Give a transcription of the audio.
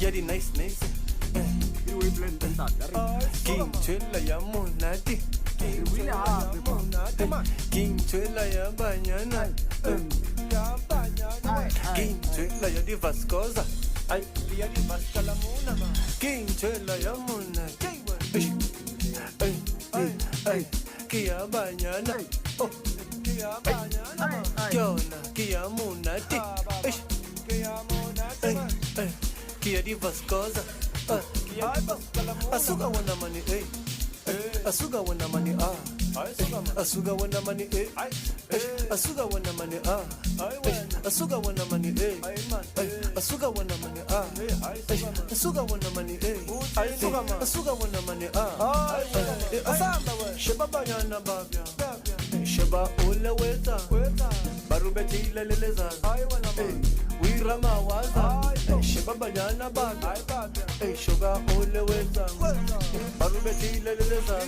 ya di nice nice We blend and that. King chela ya monati We have King chela ya banyana King chela ya di vascosa Ay, ya di vascalamuna King chela ya monati Ay, kia banyana Oh, kia banyana Yona, kia monati Kia di vascosa Asuga wana mani Asuga wana mani Asuga wana mani Asuga wana mani Asuga wana mani Asuga wana mani Asuga wana mani Asuga wana mani Asamba we Sheba banyana babya Sheba ule weta Barubeti leleza Wirama waza Sheba banyana babya Sheba ule weta Barubeti leleza